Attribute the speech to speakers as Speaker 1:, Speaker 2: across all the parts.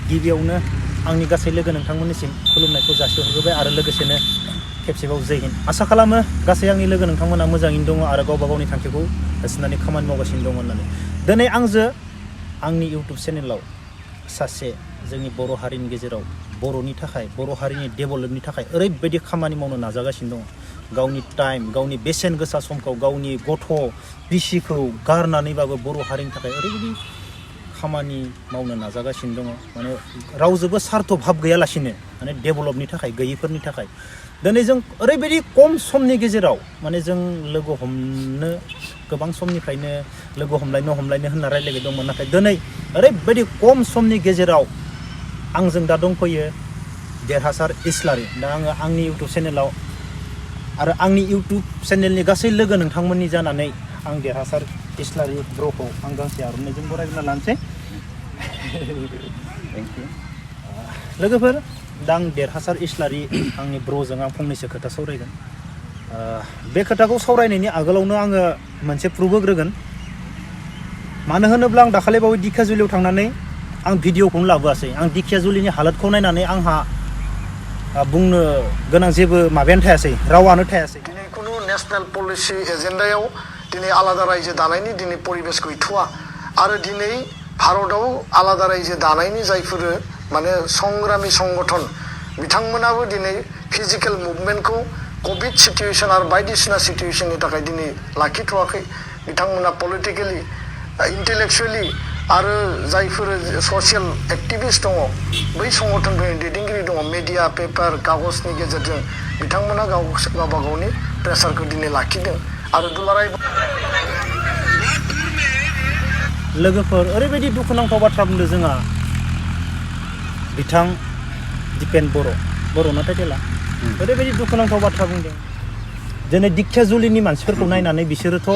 Speaker 1: गिबियावनो आंनि गासै लोगो नोंथांमोननिसिम खुलुमनायखौ जासिहरग्रोबाय आरो लोगोसेनो खेबसेबाव जय हिन्द आसा खालामो गासै आंनि लोगो नोंथांमोना मोजाङैनो दङ आरो गावबा गावनि थांखिखौ होसोनानै खामानि मावगासिनो दङ होननानै दिनै आंजों आंनि इउटुब चेनेलाव सासे जोंनि बर' हारिनि गेजेराव बर'नि थाखाय बर' हारिनि डेभेलपनि थाखाय ओरैबायदि खामानि मावनो नाजागासिनो दङ गावनि टाइम गावनि बेसेन गोसा समखौ गावनि गथ' बिसिखौ गारनानैबाबो बर' हारिनि थाखाय ओरैबायदि खामानि मावनो नाजागासिनो दङ माने रावजोंबो सार्थ भाब गैयालासिनो माने डेभेलपनि थाखाय गैयिफोरनि थाखाय दिनै जों ओरैबायदि खम समनि गेजेराव माने जों लोगो हमनो गोबां समनिफ्रायनो लोगो हमलायनो होनना रायलायबाय दंमोन नाथाय दिनै ओरैबायदि खम समनि गेजेराव आंजों दा दंफैयो देरहासार इस्लारि दा आङो आंनि इउटुब चेनेलाव आरो आंनि इउटुब चेनेलनि गासै लोगो नोंथांमोननि जानानै आं देरहासार इस्लारि ब्र'खौ आं गांसे आर'नाइजों बरायना लानोसै थेंक इउ लोगोफोर दा आं देरहासार इस्लारि आंनि ब्र'जों आं फंनैसो खोथा सावरायगोन बे खोथाखौ सावरायनायनि आगोलावनो आङो मोनसे प्रुफ होग्रोगोन मानो होनोब्ला आं दाखालिबावै दिखियाजुलियाव थांनानै आं भिडिअखौनो लाबोआसै आं दिखियाजुलिनि हालोदखौ नायनानै आंहा बुंनो गोनां जेबो माबायानो थायासै रावानो थायासै
Speaker 2: दिनै खुनु नेशनेल पलिसि एजेन्डायाव दिनै आलादा रायजो दानायनि दिनै परिबेस गैथ'वा आरो दिनै भारताव आलादा रायजो दानायनि जायफोर माने संग्रामि संगठन बिथांमोनाबो दिनै फिजिकेल मुभमेन्टखौ कभिड सिटुएसन आरो बायदिसिना सिटुएसननि थाखाय दिनै लाखिथ'वाखै बिथांमोना पलिटिकेलि इन्टेलेक्सुवेलि आरो जायफोर ससियेल एक्टिभिस्ट दङ बै संगठनफोरनि दैदेनगिरि दङ मिडिया पेपार कागजनि गेजेरजों बिथांमोना गावबा गावनि प्रेसारखौ दिनै लाखिदों आरो दुलाराय
Speaker 1: लोगोफोर ओरैबायदि दुखुनांथाव बाथ्रा बुंदों जोंहा बिथां दिपेन बर'ना टाइटेला ओरैबायदि दुखुनांथाव बाथ्रा बुंदों दिनै दिखियाजुलिनि मानसिफोरखौ नायनानै बिसोरोथ'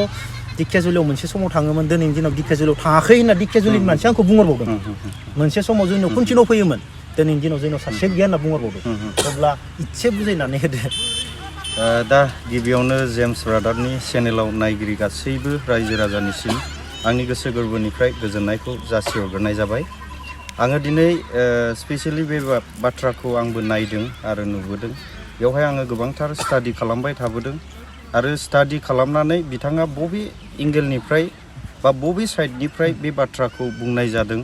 Speaker 1: दिखियाजुलियाव मोनसे समाव थाङोमोन दिनैनि दिनाव दिखियाजुलियाव थाङाखै होनना दिखियाजुलिनि मानसिया आंखौ बुंहरबावदों मोनसे समाव जोंनाव खनसेल' फैयोमोन दिनैनि दिनाव जोंनाव सासे गैया होनना बुंहरबावदों अब्ला इसे बुजायनानै होदो
Speaker 3: दा गिबियावनो जेम्स ब्रादारनि चेनेलाव नायगिरि गासैबो रायजो राजानिसिम आंनि गोसो गोरबोनिफ्राय गोजोननायखौ जासिहरग्रोनाय जाबाय आङो दिनै स्पेसियेलि बे बाथ्राखौ आंबो नायदों आरो नुबोदों बेवहाय आङो गोबांथार स्टाडि खालामबाय थाबोदों आरो स्टाडि खालामनानै बिथाङा बबे एंगेलनिफ्राय बा बबे साइडनिफ्राय बे बाथ्राखौ बुंनाय जादों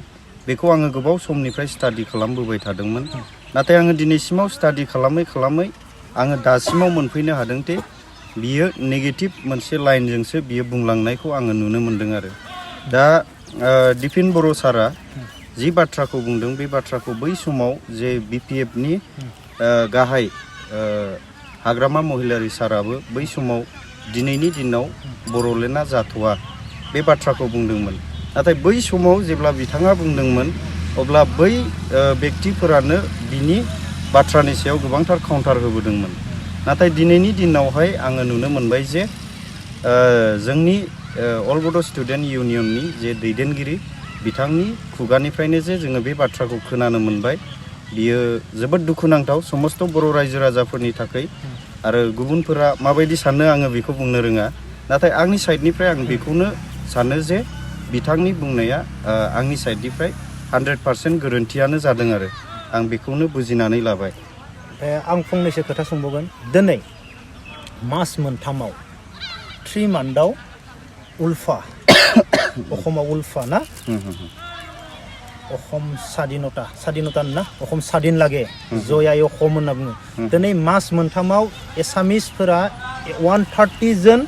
Speaker 3: बेखौ आङो गोबाव समनिफ्राय स्टाडि खालामबोबाय थादोंमोन नाथाय आङो दिनैसिमाव स्टाडि खालामै आङो दासिमाव मोनफैनो हादोंदि बियो नेगेटिभ मोनसे लाइनजोंसो बियो बुंलांनायखौ आङो नुनो मोन्दों आरो दा दिपेन बर' सारा जि बाथ्राखौ बुंदों बे बाथ्राखौ बै समाव जे BPFनि गाहाय हाग्रामा महिलारि साराबो बै समाव दिनैनि दिनाव बर'लेण्डआ जाथ'वा बे बाथ्राखौ बुंदोंमोन नाथाय बै समाव जेब्ला बिथाङा बुंदोंमोन अब्ला बै व्यक्तिफोरानो बिनि बाथ्रानि सायाव गोबांथार काउन्टार होबोदोंमोन नाथाय दिनैनि दिनावहाय आङो नुनो मोनबाय जे जोंनि अल बड' स्टुडेन्ट इउनियननि जे दैदेनगिरि बिथांनि खुगानिफ्रायनो जे जोङो बे बाथ्राखौ खोनानो मोनबाय बियो जोबोद दुखुनांथाव समस्त बर' रायजो राजाफोरनि थाखाय आरो गुबुनफोरा माबायदि सानो आङो बेखौ बुंनो रोङा नाथाय आंनि साइडनिफ्राय आं बेखौनो सानो जे बिथांनि बुंनाया आंनि साइडनिफ्राय 100% गोरोन्थियानो जादों आरो आं बेखौनो बुजिनानै लाबाय
Speaker 1: आं फंनैसो खोथा सोंबावगोन दिनै मास मोनथामाव 3 मान्थआव उल्फा अखमाव उल्फा ना अखम सादिनता ना अखम सादिन लागे जयाय अखम होनना बुङो दिनै मास मोनथामाव एसामिसफोरा 130 जन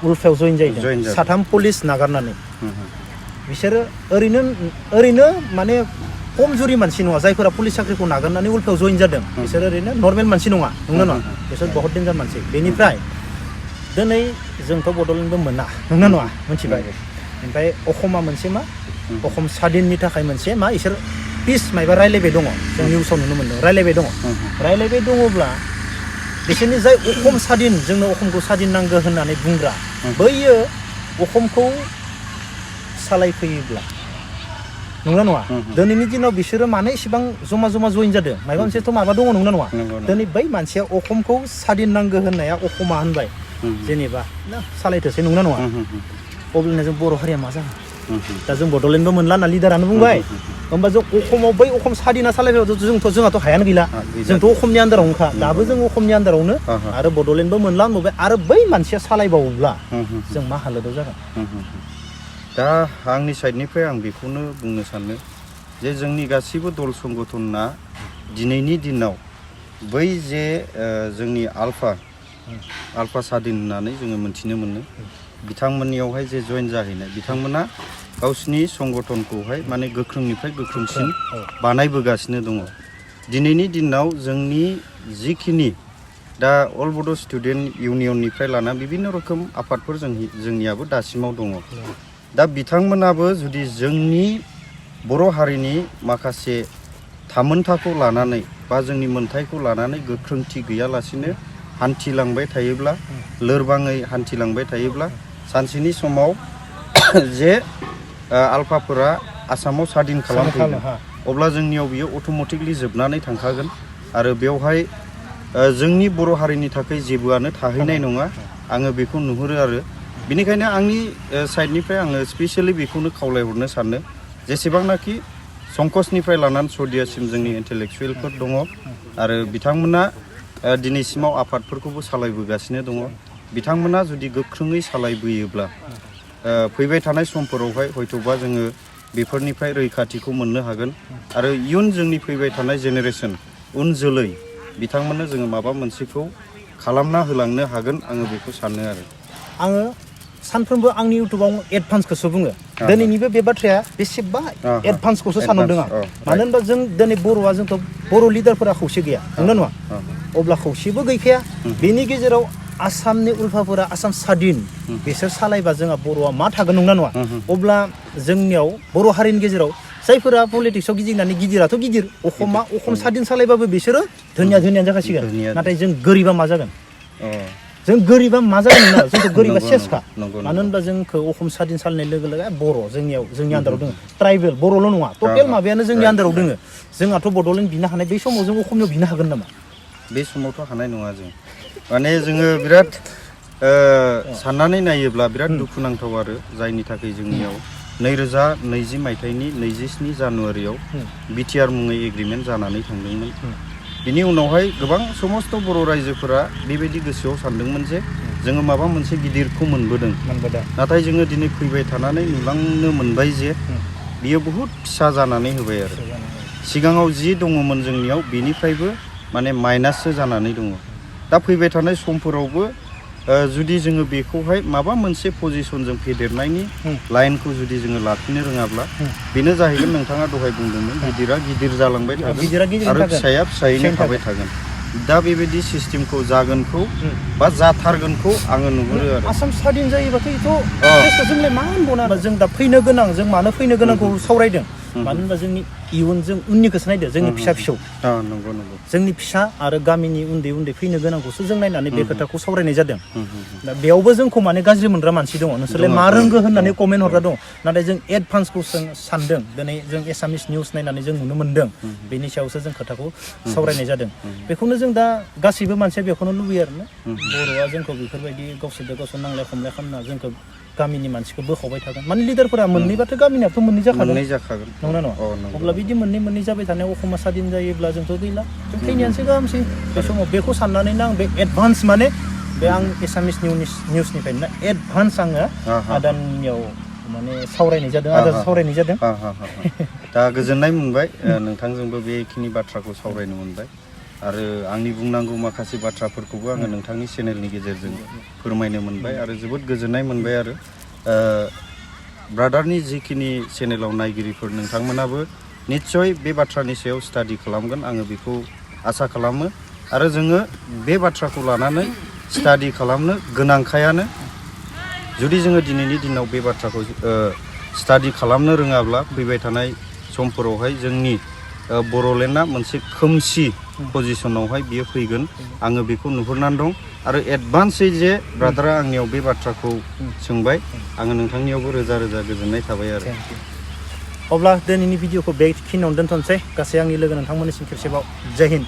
Speaker 1: उल्फायाव जइन जाहैदों 3 पुलिस नागारनानै बिसोरो ओरैनो माने खमजुरि मानसि नङा जायफोरा पुलिस साख्रिखौ नागारनानै उल्फायाव जइन जादों बिसोर ओरैनो नर्मेल मानसि नङा नंगौना नङा बिसोर बहुत डेन्जार मानसि बेनिफ्राय दिनै जोंथ' बड'लेण्डबो मोना नंगौना नङा मिथिबाय ओमफ्राय अखमा मोनसे मा अखम सादिननि थाखाय मोनसे मा इसोर पिस मायबा रायलायबाय दङ जों निउसाव नुनो मोन्दों रायलायबाय दङब्ला बिसोरनि जाय अखम सादिन जोंनो अखमखौ सादिन नांगौ होननानै बुंग्रा बैयो अखमखौ सालायफैयोब्ला नंगौना नङा दिनैनि दिनाव बिसोरो मानो इसेबां जमा जइन जादों माबा मोनसेथ' माबा दङ नंगौना नङा दिनै बै मानसिया अखमखौ सादिन नांगौ होननाया अखमा होनबाय जेनेबा सालायथोसै नंगौना नङा अब्लानो जों बर' हारिया मा जागोन दा जों बड'लेण्डबो मोनला होनना लिडारानो बुंबाय होमबा जों अखमाव बै अखम सादिना सालायबाय जोंहाथ' हायानो गैला जोंथ' अखमनि आन्दारावनोखा दाबो जों अखमनि आन्दारावनो आरो बड'लेण्डबो मोनला होनबाय आरो बै मानसिया सालायबावोब्ला जों मा हालोदाव जागोन
Speaker 3: दा आंनि साइडनिफ्राय आं बेखौनो बुंनो सानो जे जोंनि गासिबो दल संगठना दिनैनि दिनाव बै जे जोंनि आल्फा सादिन होननानै जोङो मोनथिनो मोनो बिथांमोननियावहाय जे जइन जाहैनाय बिथांमोना गावसिनि संगठनखौहाय माने गोख्रोंनिफ्राय गोख्रोंसिन बानायबोगासिनो दङ दिनैनि दिनाव जोंनि जिखिनि दा अल बड' स्टुडेन्ट इउनियननिफ्राय लाना बिभिन्न रोखोम आफादफोर जोंनियाबो दासिमाव दङ दा बिथांमोनाबो जुदि जोंनि बर' हारिनि माखासे थामोनथाखौ लानानै बा जोंनि मोन्थायखौ लानानै गोख्रोंथि गैयालासिनो हान्थिलांबाय थायोब्ला लोरबाङै हान्थिलांबाय थायोब्ला सानसेनि समाव जे आल्फाफोरा आसामाव सादिन खालामफैगोन अब्ला जोंनियाव बियो अट'मेटिकलि जोबनानै थांखागोन आरो बेवहाय जोंनि बर' हारिनि थाखाय जेबोआनो थाहैनाय नङा आङो बेखौ नुहुरो आरो बेनिखायनो आंनि साइडनिफ्राय आङो स्पेसियेलि बेखौनो खावलायहरनो सानो जेसेबांनाखि संकसनिफ्राय लानानै सदियासिम जोंनि इन्टेलेक्सुयेलफोर दङ आरो बिथांमोना दिनैसिमाव आफादफोरखौबो सालायबोगासिनो दङ बिथांमोना जुदि गोख्रोङै सालायबोयोब्ला फैबाय थानाय समफोरावहाय हयथ'बा जोङो बेफोरनिफ्राय रैखाथिखौ मोननो हागोन आरो इयुन जोंनि फैबाय थानाय जेनेरेसन उन जोलै बिथांमोननो जोङो माबा मोनसेखौ खालामना होलांनो हागोन आङो बेखौ सानो आरो
Speaker 1: आङो सानफ्रोमबो आंनि इउटुबाव एडभान्सखौसो बुङो दिनैनिबो बे बाथ्राया बेसेबा एडभान्सखौसो सानहरदों आं मानो होनबा जों दिनै बर'आ जोंथ' बर' लिडारफोरा खौसे गैया नंगौना नङा अब्ला खौसेबो गैखाया बेनि गेजेराव आसामनि उल्फाफोरा आसाम सादिन बिसोर सालायबा जोंहा बर'आ मा थागोन नंगौना नङा अब्ला जोंनियाव बर' हारिनि गेजेराव जायफोरा पलिटिक्सआव गिदिंनानै गिदिराथ' गिदिर अखम सादिन सालायबाबो बिसोरो धोनियानो जाखासिगोन नाथाय जों गोरिबा मा जागोन जों गोरिबा मा जागोन ना जोंथ' गोरिबा सेसखा मानो होनबा जोंखौ अखम सादिन सालायनाय लोगो लोगो बर' जोंनि आन्दाराव दङ ट्राइबेल बर'ल' नङा टटेल माबायानो जोंनि आन्दाराव दङ जोंहाथ' बड'लेण्ड बिनो हानाय बे समाव जों अखमनियाव बिनो हागोन नामा
Speaker 3: बे समावथ' हानाय नङा जों माने जोङो बिराद साननानै नायोब्ला बिराद दुखुनांथाव आरो जायनि थाखाय जोंनियाव 2020 मायथाइनि 27 जानुवारियाव बिटिआर मुङै एग्रिमेन्ट जानानै थांदोंमोन बिनि उनावहाय गोबां समस्त बर' रायजोफोरा बेबायदि गोसोआव सानदोंमोन जे जोङो माबा मोनसे गिदिरखौ मोनबोदों नाथाय जोङो दिनै फैबाय थानानै नुलांनो मोनबाय जे बियो बहुद फिसा जानानै होबाय आरो सिगाङाव जि दङमोन जोंनियाव बेनिफ्रायबो माने माइनाससो जानानै दङ दा फैबाय थानाय समफोरावबो जुदि जोङो बेखौहाय माबा मोनसे पजिसनजों फेदेरनायनि लाइनखौ जुदि जोङो लाखिनो रोङाब्ला बेनो जाहैगोन नोंथाङा दहाय बुंदोंमोन गिदिरा गिदिर जालांबाय थागोन आरो फिसाया फिसायैनो थाबाय थागोन दा बेबायदि सिस्टेमखौ जागोनखौ बा जाथारगोनखौ आङो नुहुरो आरो
Speaker 1: आसाम सादिन जायोबाथ' जोंलाय मा होनबावना जों दा फैनो गोनां जों मानो फैनो गोनांखौ सावरायदों मानो होनबा जोंनि इयुन जों उननिखौसो नायदो जोंनि फिसा फिसौ जोंनि फिसा आरो गामिनि उन्दै फैनो गोनांखौसो जों नायनानै बे खोथाखौ सावरायनाय जादों दा बेयावबो जोंखौ माने गाज्रि मोनग्रा मानसि दङ नोंसोरलाय मा रोंगो होननानै कमेन्ट हरग्रा दङ नाथाय जों एडभान्सखौ जों सानदों दिनै जों एसामिस निउस नायनानै जों नुनो मोनदों बेनि सायावसो जों खोथाखौ सावरायनाय जादों बेखौनो जों दा गासैबो मानसिया बेखौनो लुबैयो आरोना बर'आ जोंखौ बेफोरबायदि गावसोरजों गावसोर नांलाय खमलाय खालामना जोंखौ गामिनि मानसिखौ बोखावबाय थागोन माने लिडारफोरा मोननैबाथ' गामिनियाथ' मोननै जाखागोन नंगौना नङा अब्ला बिदि मोननै जाबाय थानायाव अखमा सादिन जायोब्ला जोंथ' गैला जों थैनायानोसै गाहामसै बे समाव बेखौ साननानैनो आं बे एडभान्स माने बे आं एसामिस निउसनिफ्रायनो एडभान्स आङो आदानियाव माने सावरायनाय जादों
Speaker 3: दा गोजोननाय मोनबाय नोंथांजोंबो बेखिनि बाथ्राखौ सावरायनो मोनबाय आरो आंनि बुंनांगौ माखासे बाथ्राफोरखौबो आङो नोंथांनि चेनेलनि गेजेरजों फोरमायनो मोनबाय आरो जोबोद गोजोननाय मोनबाय आरो ब्रादारनि जिखिनि चेनेलाव नायगिरिफोर नोंथांमोनाबो निस्सय बे बाथ्रानि सायाव स्टाडि खालामगोन आङो बेखौ आसा खालामो आरो जोङो बे बाथ्राखौ लानानै स्टाडि खालामनो गोनांखायानो जुदि जोङो दिनैनि दिनाव बे बाथ्राखौ स्टाडि खालामनो रोङाब्ला फैबाय थानाय समफोरावहाय जोंनि बर'लेण्डआ मोनसे खोमसि पजिसनावहाय बियो फैगोन आङो बेखौ नुहुरनानै दं आरो एडभान्सै जे ब्रादारा आंनियाव बे बाथ्राखौ सोंबाय आङो नोंथांनियावबो रोजा रोजा गोजोननाय थाबाय आरो
Speaker 1: अब्ला दिनैनि भिडिअखौ बेखिनियावनो दोनथ'नोसै गासै आंनि लोगो नोंथांमोननिसिम खेबसेबाव जय हिन्द